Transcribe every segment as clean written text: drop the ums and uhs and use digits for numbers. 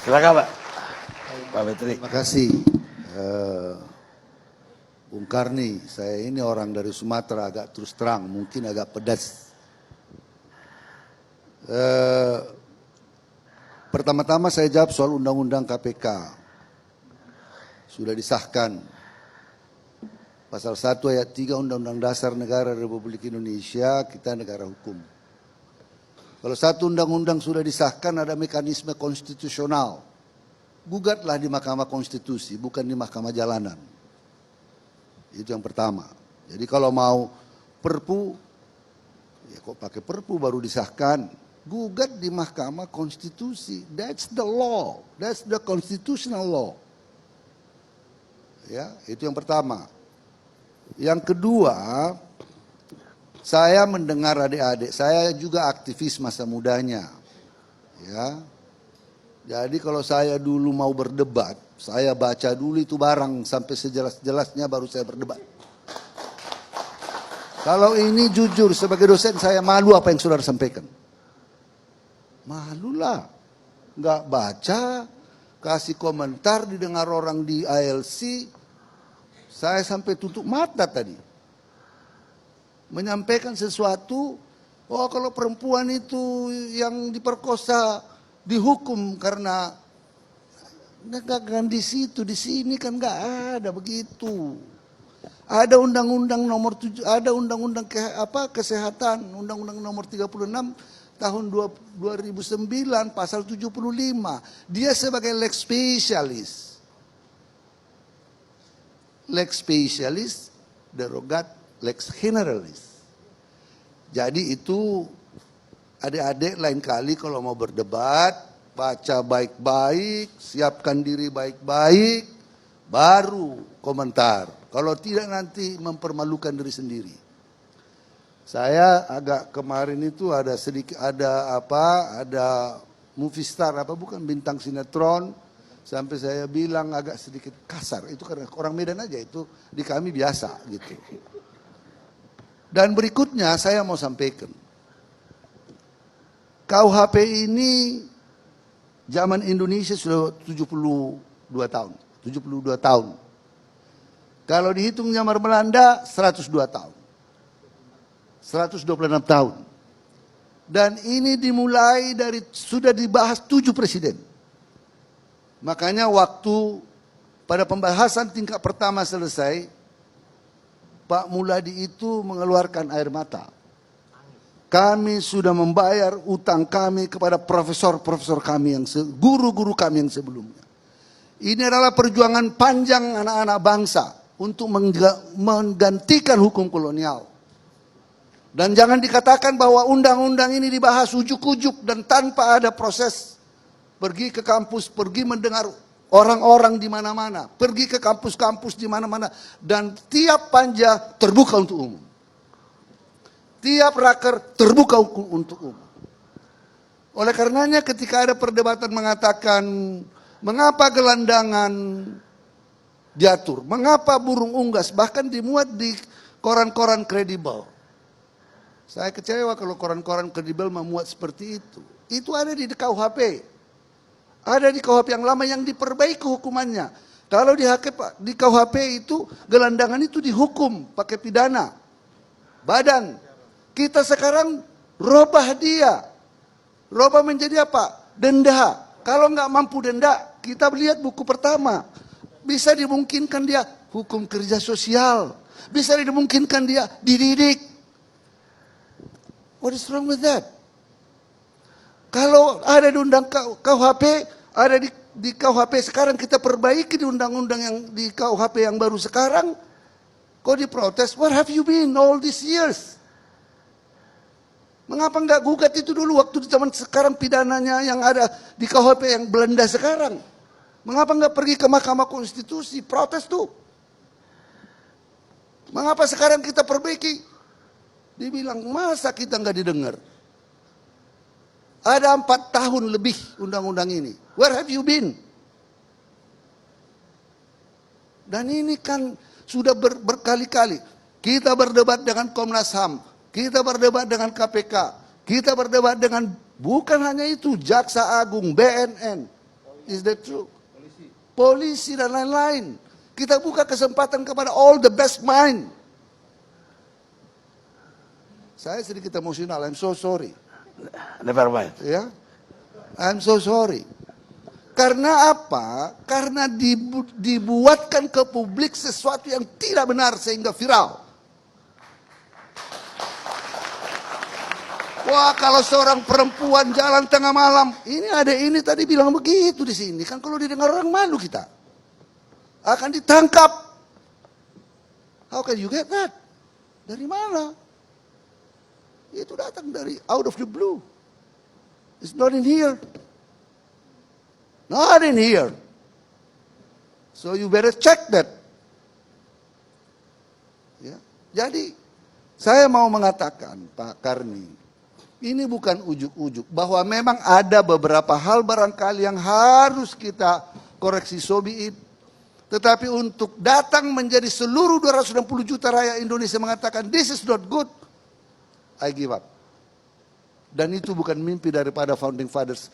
Silakan Pak. Pak Petri. Terima kasih. Bung Karni, saya ini orang dari Sumatera, agak terus terang, mungkin agak pedas. Pertama-tama saya jawab soal Undang-Undang KPK. Sudah disahkan. Pasal 1 ayat 3 Undang-Undang Dasar Negara Republik Indonesia, kita negara hukum. Kalau satu undang-undang sudah disahkan ada mekanisme konstitusional. Gugatlah di Mahkamah Konstitusi, bukan di Mahkamah Jalanan. Itu yang pertama. Jadi kalau mau perpu, ya kok pakai perpu baru disahkan. Gugat di Mahkamah Konstitusi. That's the law. That's the constitutional law. Ya, itu yang pertama. Yang kedua, saya mendengar adik-adik, saya juga aktivis masa mudanya. Ya. Jadi kalau saya dulu mau berdebat, saya baca dulu itu barang sampai sejelas-jelasnya baru saya berdebat. Kalau ini jujur sebagai dosen saya malu apa yang saudara sampaikan. Malulah. Nggak baca, kasih komentar, didengar orang di ALC. Saya sampai tutup mata tadi. Menyampaikan sesuatu, oh kalau perempuan itu yang diperkosa dihukum karena nggak di situ, di sini kan nggak ada begitu. Ada undang-undang nomor 7, ada undang-undang kesehatan, undang-undang nomor 36 tahun 2009 pasal 75. Dia sebagai lex specialis. Lex specialis derogat lex generalis. Jadi itu adik-adik lain kali kalau mau berdebat, baca baik-baik, siapkan diri baik-baik, baru komentar. Kalau tidak nanti mempermalukan diri sendiri. Saya agak kemarin itu ada sedikit ada movie star bukan bintang sinetron, sampai saya bilang agak sedikit kasar. Itu karena orang Medan aja, itu di kami biasa gitu. Dan berikutnya saya mau sampaikan. KUHP ini zaman Indonesia sudah 72 tahun. 72 tahun. Kalau dihitung zaman Belanda 102 tahun. 126 tahun. Dan ini dimulai dari sudah dibahas 7 presiden. Makanya waktu pada pembahasan tingkat pertama selesai, Pak Muladi itu mengeluarkan air mata. Kami sudah membayar utang kami kepada profesor-profesor kami guru-guru kami yang sebelumnya. Ini adalah perjuangan panjang anak-anak bangsa untuk menggantikan hukum kolonial. Dan jangan dikatakan bahwa undang-undang ini dibahas ujuk-ujuk dan tanpa ada proses. Pergi ke kampus, pergi mendengar orang-orang di mana-mana, pergi ke kampus-kampus di mana-mana, dan tiap panja terbuka untuk umum. Tiap raker terbuka untuk umum. Oleh karenanya ketika ada perdebatan mengatakan mengapa gelandangan diatur, mengapa burung unggas bahkan dimuat di koran-koran kredibel. Saya kecewa kalau koran-koran kredibel memuat seperti itu. Itu ada di KUHP. Ada di KUHP yang lama yang diperbaiki hukumannya. Kalau di KUHP itu gelandangan itu dihukum pakai pidana. Badan. Kita sekarang robah dia. Robah menjadi apa? Denda. Kalau nggak mampu denda, kita lihat buku pertama. Bisa dimungkinkan dia hukum kerja sosial. Bisa dimungkinkan dia dididik. What is wrong with that? Kalau ada di undang KUHP, ada di KUHP sekarang kita perbaiki di undang-undang yang di KUHP yang baru sekarang, kok diprotes? Where have you been all these years? Mengapa nggak gugat itu dulu waktu di zaman sekarang pidananya yang ada di KUHP yang Belanda sekarang? Mengapa nggak pergi ke Mahkamah Konstitusi protes tuh? Mengapa sekarang kita perbaiki? Dibilang masa kita nggak didengar? Ada 4 tahun lebih undang-undang ini. Where have you been? Dan ini kan sudah berkali-kali. Kita berdebat dengan Komnas HAM. Kita berdebat dengan KPK. Kita berdebat dengan bukan hanya itu. Jaksa Agung, BNN. Is that true? Polisi dan lain-lain. Kita buka kesempatan kepada all the best mind. Saya sedikit emosional, I'm so sorry. Never mind. Ya, I'm so sorry. Karena apa? Karena dibuatkan ke publik sesuatu yang tidak benar sehingga viral. Wah, kalau seorang perempuan jalan tengah malam, ini tadi bilang begitu di sini. Kan kalau didengar orang malu kita. Akan ditangkap. How can you get that? Dari mana? Itu datang dari out of the blue. It's not in here. Not in here. So you better check that. Ya. Jadi saya mau mengatakan Pak Karni, ini bukan ujuk-ujuk bahwa memang ada beberapa hal barangkali yang harus kita koreksi sobiit. Tetapi untuk datang menjadi seluruh 260 juta rakyat Indonesia mengatakan this is not good, I give up. Dan itu bukan mimpi daripada founding fathers,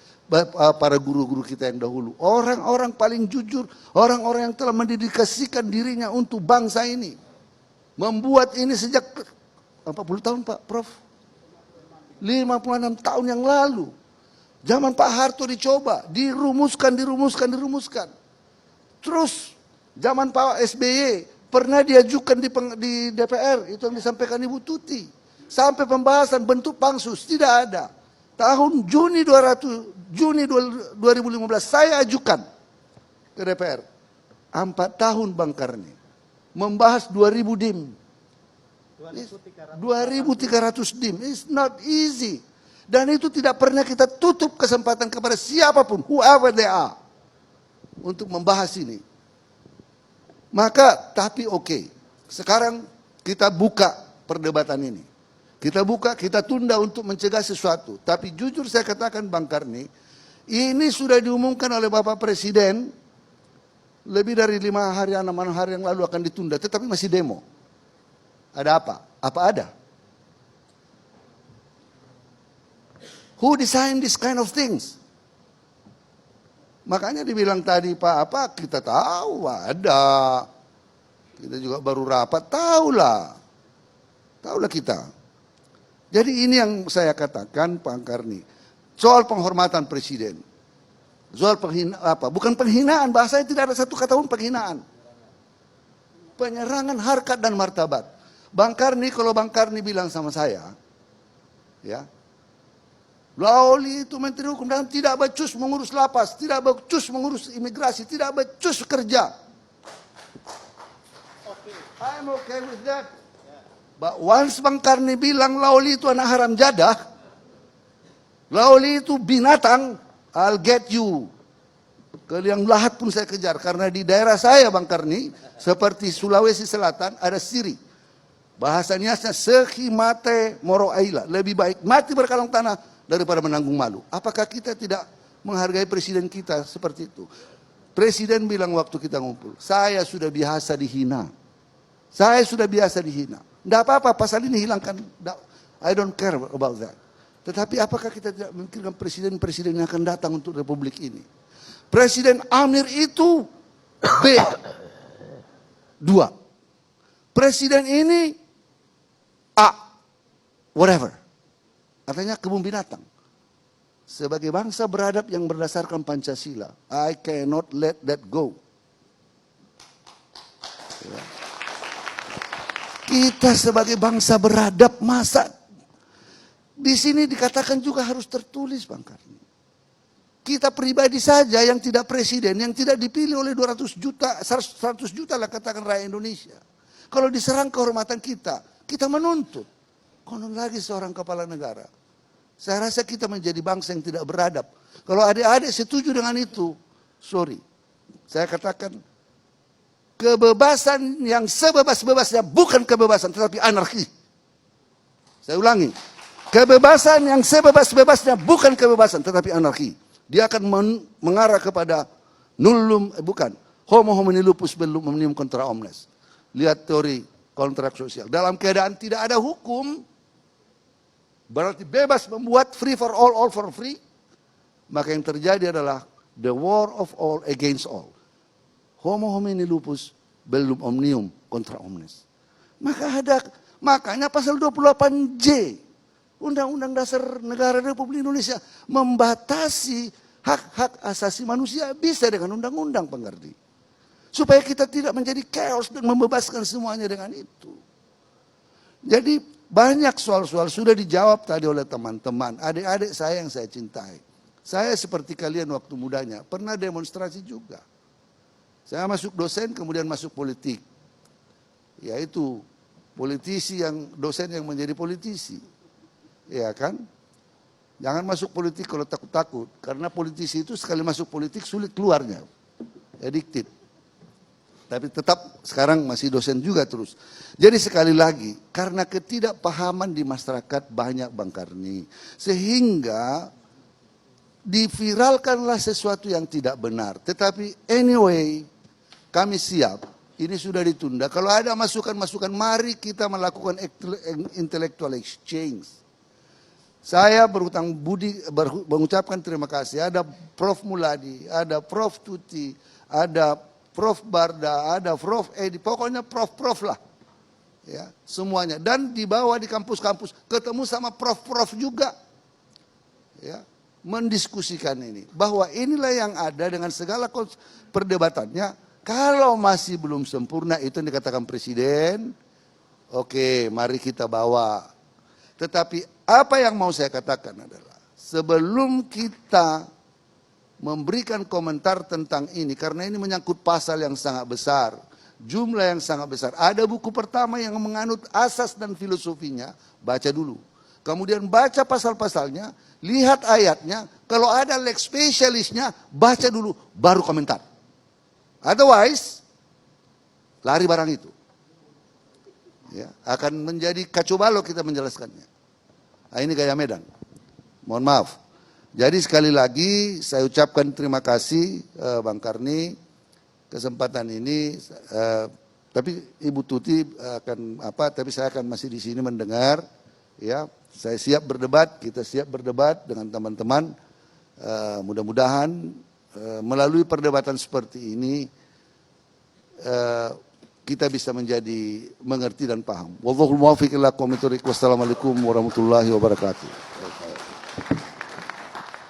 para guru-guru kita yang dahulu. Orang-orang paling jujur, orang-orang yang telah mendedikasikan dirinya untuk bangsa ini. Membuat ini sejak 40 tahun Pak Prof. 56 tahun yang lalu. Zaman Pak Harto dicoba, dirumuskan. Terus zaman Pak SBY pernah diajukan di DPR, itu yang disampaikan Ibu Tuti. Sampai pembahasan bentuk pansus tidak ada. Tahun Juni 2015 saya ajukan ke DPR. 4 tahun Bang Karni. Membahas 2000 DIM. 2.300 DIM. It's not easy. Dan itu tidak pernah kita tutup kesempatan kepada siapapun, whoever they are, untuk membahas ini. Maka, tapi oke. Sekarang kita buka perdebatan ini. Kita buka, kita tunda untuk mencegah sesuatu. Tapi jujur saya katakan Bang Karni, ini sudah diumumkan oleh Bapak Presiden, lebih dari 5 hari, 6 hari yang lalu akan ditunda. Tetapi masih demo. Ada apa? Apa ada? Who design this kind of things? Makanya dibilang tadi Pak, apa kita tahu ada. Kita juga baru rapat, tahulah kita. Jadi ini yang saya katakan Pak Karni, soal penghormatan presiden, soal bukan penghinaan, bahasanya tidak ada satu kata pun penghinaan, penyerangan harkat dan martabat. Bang Karni, kalau Bang Karni bilang sama saya, ya, Lauli itu Menteri Hukum dan tidak becus mengurus lapas, tidak becus mengurus imigrasi, tidak becus kerja. I'm okay with that. But once Bang Karni bilang Lauli itu anak haram jadah, Lauli itu binatang, I'll get you. Ke liang lahat pun saya kejar. Karena di daerah saya Bang Karni, seperti Sulawesi Selatan, ada siri. Bahasanya sehi mate moro aila. Lebih baik mati berkalung tanah daripada menanggung malu. Apakah kita tidak menghargai presiden kita seperti itu? Presiden bilang waktu kita ngumpul, saya sudah biasa dihina. Saya sudah biasa dihina. Tidak apa-apa, pasal ini hilangkan. I don't care about that. Tetapi apakah kita tidak memikirkan presiden-presiden yang akan datang untuk republik ini? Presiden Amir itu B. 2. Presiden ini A. Whatever. Artinya kebun binatang. Sebagai bangsa beradab yang berdasarkan Pancasila, I cannot let that go. Ya. Kita sebagai bangsa beradab, masa di sini dikatakan juga harus tertulis Bang Karni. Kita pribadi saja yang tidak presiden, yang tidak dipilih oleh 200 juta, 100 juta lah katakan rakyat Indonesia. Kalau diserang kehormatan kita menuntut. Konon lagi seorang kepala negara. Saya rasa kita menjadi bangsa yang tidak beradab. Kalau adik-adik setuju dengan itu, sorry. Saya katakan, kebebasan yang sebebas-bebasnya bukan kebebasan, tetapi anarki. Saya ulangi. Kebebasan yang sebebas-bebasnya bukan kebebasan, tetapi anarki. Dia akan mengarah kepada homo homini lupus bellum omnium contra omnes. Lihat teori kontrak sosial. Dalam keadaan tidak ada hukum, berarti bebas membuat free for all for free. Maka yang terjadi adalah The war of all against all. Homo homini lupus bellum omnium contra omnes. Makanya pasal 28J Undang-Undang Dasar Negara Republik Indonesia membatasi hak-hak asasi manusia bisa dengan undang-undang, pengerti. Supaya kita tidak menjadi chaos dan membebaskan semuanya dengan itu. Jadi banyak soal-soal sudah dijawab tadi oleh teman-teman. Adik-adik saya yang saya cintai. Saya seperti kalian waktu mudanya pernah demonstrasi juga. Saya masuk dosen kemudian masuk politik. Yaitu politisi yang dosen yang menjadi politisi. Ya kan? Jangan masuk politik kalau takut-takut. Karena politisi itu sekali masuk politik sulit keluarnya. Addicted. Tapi tetap sekarang masih dosen juga terus. Jadi sekali lagi, karena ketidakpahaman di masyarakat banyak, Bang Karni. Sehingga diviralkanlah sesuatu yang tidak benar. Tetapi anyway, kami siap. Ini sudah ditunda. Kalau ada masukan-masukan, mari kita melakukan intellectual exchange. Saya berhutang budi mengucapkan terima kasih. Ada Prof. Muladi, ada Prof. Tuti, ada Prof. Barda, ada Prof. Edi, pokoknya prof-prof lah. Ya, semuanya. Dan dibawa di kampus-kampus, ketemu sama prof-prof juga. Ya, mendiskusikan ini. Bahwa inilah yang ada dengan segala perdebatannya. Kalau masih belum sempurna itu yang dikatakan Presiden, oke, mari kita bawa. Tetapi apa yang mau saya katakan adalah sebelum kita memberikan komentar tentang ini, karena ini menyangkut pasal yang sangat besar, jumlah yang sangat besar. Ada buku pertama yang menganut asas dan filosofinya, baca dulu. Kemudian baca pasal-pasalnya, lihat ayatnya, kalau ada lex specialisnya, baca dulu, baru komentar. Otherwise, lari barang itu. Ya, akan menjadi kacau balau kita menjelaskannya. Nah, ini gaya Medan. Mohon maaf. Jadi sekali lagi saya ucapkan terima kasih Bang Karni kesempatan ini. Tapi Ibu Tuti akan tapi saya akan masih di sini mendengar. Ya, saya siap berdebat. Kita siap berdebat dengan teman-teman. Mudah-mudahan melalui perdebatan seperti ini kita bisa menjadi mengerti dan paham. Wallahul muwaffiq ila aqwamit thoriq. Wassalamualaikum warahmatullahi wabarakatuh.